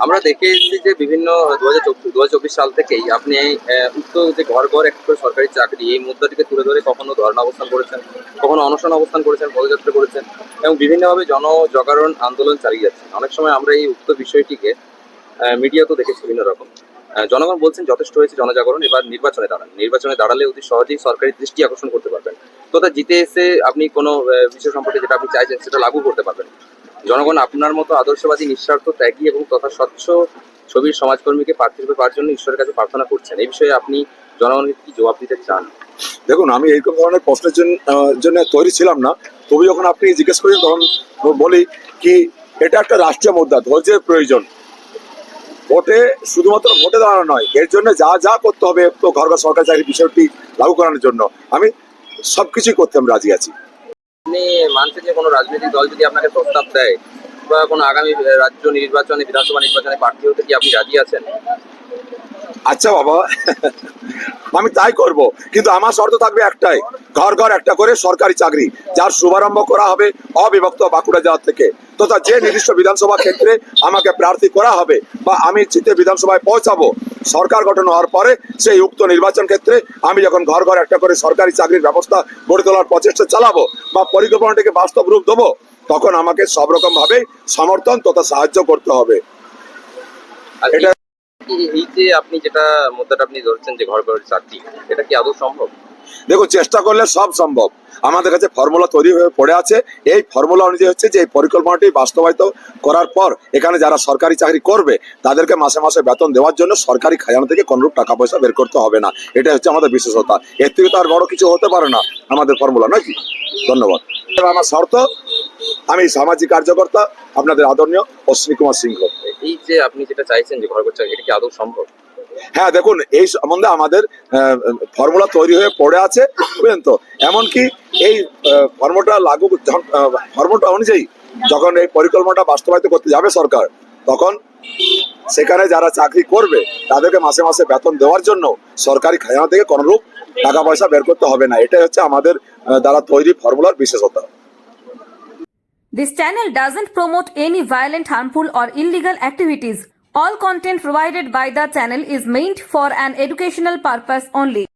আমরা দেখে এসেছি যে বিভিন্ন 2024 সাল থেকেই আপনি উক্ত যে ঘর ঘর একটা করে সরকারি চাকরি এই মুদ্রাটিকে তুলে ধরে কখনো ধর্ণা অবস্থান করেছেন, কখনো অনশন অবস্থান করেছেন, পদযাত্রা করেছেন এবং বিভিন্নভাবে জনজাগরণ আন্দোলন চালিয়ে যাচ্ছেন। অনেক সময় আমরা এই উক্ত বিষয়টিকে মিডিয়াতেও দেখেছি বিভিন্ন রকম। জনগণ বলছেন যথেষ্ট হয়েছে জনজাগরণ, এবার নির্বাচনে দাঁড়ান। নির্বাচনে দাঁড়ালে অতি সহজেই সরকারি দৃষ্টি আকর্ষণ করতে পারবেন। তো তা জিতে এসে আপনি কোনো বিষয় সম্পর্কে যেটা আপনি চাইছেন সেটা লাগু করতে পারবেন। জনগণ আপনার মতো আদর্শবাদী, নিঃস্বার্থ, ত্যাগী এবং তথা স্বচ্ছ ছবির সমাজকর্মীকে প্রার্থী রূপে পাওয়ার জন্য ঈশ্বরের কাছে প্রার্থনা করছেন। এই বিষয়ে আপনি জনগণকে কি জবাব দিতে চান? দেখুন, আমি এইরকম ধরনের প্রশ্নের জন্য তৈরি ছিলাম না। তবে যখন আপনি জিজ্ঞেস করেন তখন বলি কি, এটা একটা রাষ্ট্রীয় মুদ্রা, ধৈর্যের প্রয়োজন। ভোটে শুধুমাত্র ভোটে দাঁড়ানো নয়, এর জন্য যা যা করতে হবে তো ঘর ঘর সরকারি চাকরির বিষয়টি লাগু করানোর জন্য আমি সবকিছুই করতে আমি রাজি আছি। আপনি মানছেন যে কোনো রাজনৈতিক দল যদি আপনাকে প্রস্তাব দেয় বা কোনো আগামী রাজ্য নির্বাচনে, বিধানসভা নির্বাচনে প্রার্থী হতে কি আপনি রাজি আছেন? আচ্ছা বাবা, আমি তাই করব, কিন্তু আমার শর্ত থাকবে একটাই, ঘর ঘর একটা করে সরকারি চাকরি, যার শুভারম্ভ করা হবে অবিভক্ত বাঁকুড়া জেলা থেকে, তথা যে নির্দিষ্ট বিধানসভা ক্ষেত্রে আমাকে প্রার্থী করা হবে বা আমি জিতে বিধানসভায় পৌঁছাবো, সরকার গঠন হওয়ার পরে সেই উক্ত নির্বাচন ক্ষেত্রে আমি যখন ঘর ঘর একটা করে সরকারি চাকরির ব্যবস্থা গড়ে তোলার প্রচেষ্টা চালাবো বা পরিকল্পনাটিকে বাস্তব রূপ দেবো, তখন আমাকে সব রকম ভাবে সমর্থন তথা সাহায্য করতে হবে। আর এটা এই যে আপনি যেটা মুদ্রাটা আপনি ধরছেন যে ঘর ঘর চাকরি, এটা কি আদৌ সম্ভব? দেখো, চেষ্টা করলে সব সম্ভব। আমাদের কাছে ফর্মুলা তৈরি হয়ে পড়ে আছে। এই ফর্মুলা অনুযায়ী হচ্ছে যে এই পরিকল্পনাটি বাস্তবায়িত করার পর এখানে যারা সরকারি চাকরি করবে তাদেরকে মাসে মাসে বেতন দেওয়ার জন্য সরকারি খাজানা থেকে কোনরূপ টাকা পয়সা বের করতে হবে না। এটা হচ্ছে আমাদের বিশেষতা। এর থেকে তো আর বড় কিছু হতে পারে না আমাদের ফর্মুলা, নয় কি? ধন্যবাদ। আমার শর্ত, আমি সামাজিক কার্যকর্তা আপনাদের আদরণীয় অশ্বিনী কুমার সিংহ। এই যে আপনি যেটা চাইছেন যে ঘর ঘর চাকরি, এটা কি আদৌ সম্ভব? হ্যাঁ, দেখুন, এই সম্বন্ধে আমাদের ফর্মুলা তৈরি হয়ে পড়ে আছে, বুঝলেন তো। এমনকি এই ফর্মুলা অনুযায়ী যখন এই পরিকল্পনাটা বাস্তবায়িত করতে যাবে সরকার, তখন সেখানে যারা চাকরি করবে তাদেরকে মাসে মাসে বেতন দেওয়ার জন্য সরকারি খাজানা থেকে কোনরূপ টাকা পয়সা বের করতে হবে না। এটাই হচ্ছে আমাদের দ্বারা তৈরি ফর্মুলার বিশেষতা। This channel doesn't promote any violent, harmful, or illegal activities. All content provided by the channel is meant for an educational purpose only.